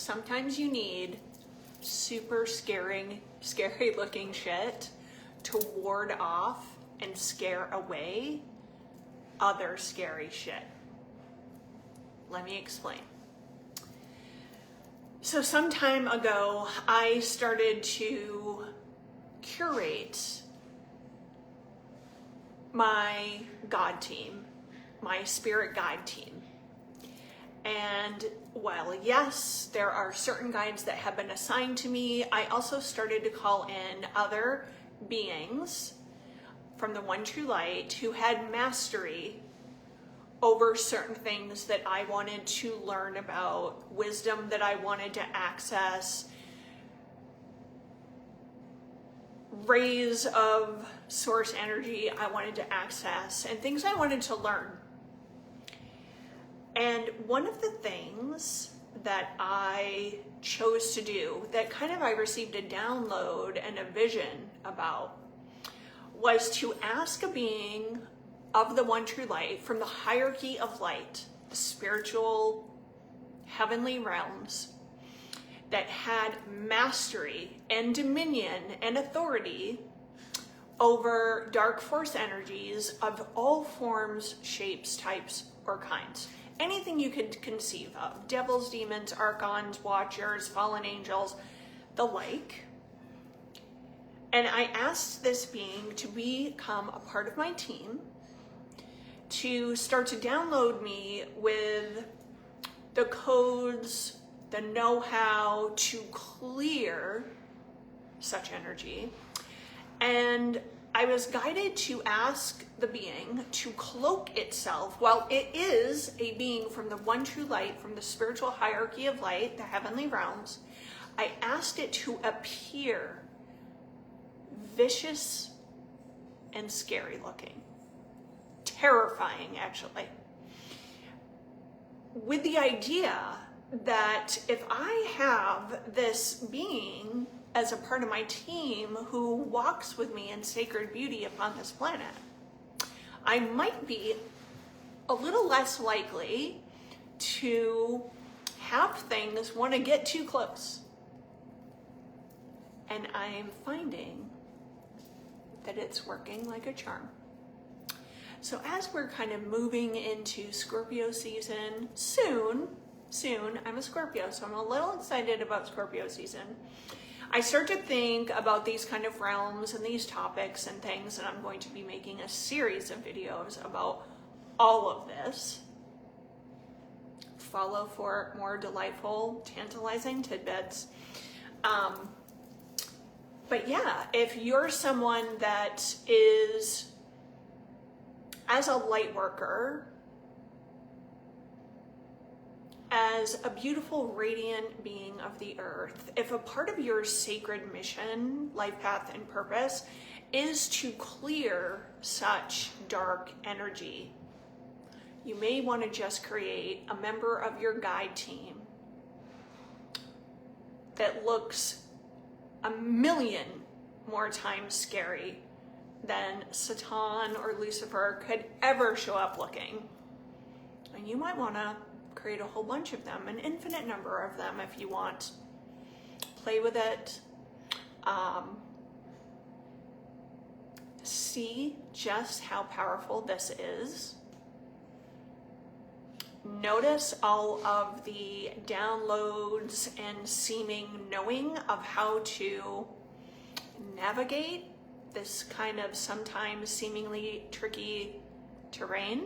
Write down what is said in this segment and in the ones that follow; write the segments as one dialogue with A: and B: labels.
A: sometimes you need super scary looking shit to ward off and scare away other scary shit. Let me explain. So some time ago, I started to curate my God team, my spirit guide team. And while yes, there are certain guides that have been assigned to me, I also started to call in other beings from the One True Light who had mastery over certain things that I wanted to learn about, wisdom that I wanted to access, rays of source energy I wanted to access, and things I wanted to learn. And one of the things that I chose to do, that kind of I received a download and a vision about, was to ask a being of the One True Light from the hierarchy of light, the spiritual heavenly realms, that had mastery and dominion and authority over dark force energies of all forms, shapes, types, or kinds. Anything you could conceive of. Devils, demons, archons, watchers, fallen angels, the like. And I asked this being to become a part of my team, to start to download me with the codes, the know-how to clear such energy. And I was guided to ask the being to cloak itself, while it is a being from the One True Light, from the spiritual hierarchy of light, the heavenly realms. I asked it to appear vicious and scary looking. Terrifying, actually. With the idea that if I have this being as a part of my team who walks with me in sacred beauty upon this planet, I might be a little less likely to have things want to get too close. And I'm finding that it's working like a charm. So as we're kind of moving into Scorpio season, soon, I'm a Scorpio, so I'm a little excited about Scorpio season. I start to think about these kind of realms and these topics and things, and I'm going to be making a series of videos about all of this. Follow for more delightful, tantalizing tidbits. But yeah, if you're someone that is, as a light worker, as a beautiful, radiant being of the earth, if a part of your sacred mission, life path, and purpose is to clear such dark energy, you may want to just create a member of your guide team that looks a million more times scary than Satan or Lucifer could ever show up looking. And you might want to create a whole bunch of them, an infinite number of them if you want. Play with it. See just how powerful this is. Notice all of the downloads and seeming knowing of how to navigate this kind of sometimes seemingly tricky terrain.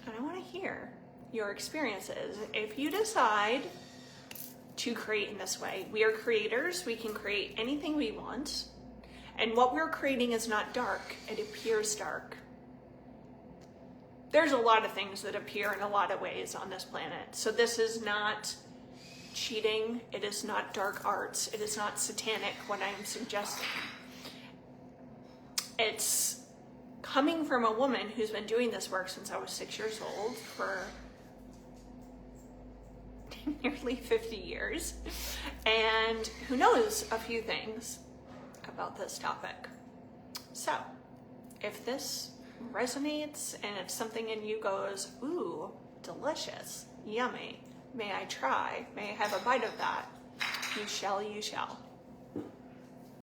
A: And I want to hear your experiences. If you decide to create in this way, we are creators. We can create anything we want. And what we're creating is not dark. It appears dark. There's a lot of things that appear in a lot of ways on this planet. So this is not cheating. It is not dark arts. It is not satanic, what I'm suggesting. It's coming from a woman who's been doing this work since I was 6 years old, for nearly 50 years, and who knows a few things about this topic. So if this resonates and if something in you goes, ooh, delicious, yummy, May I try? May I have a bite of that? You shall, you shall.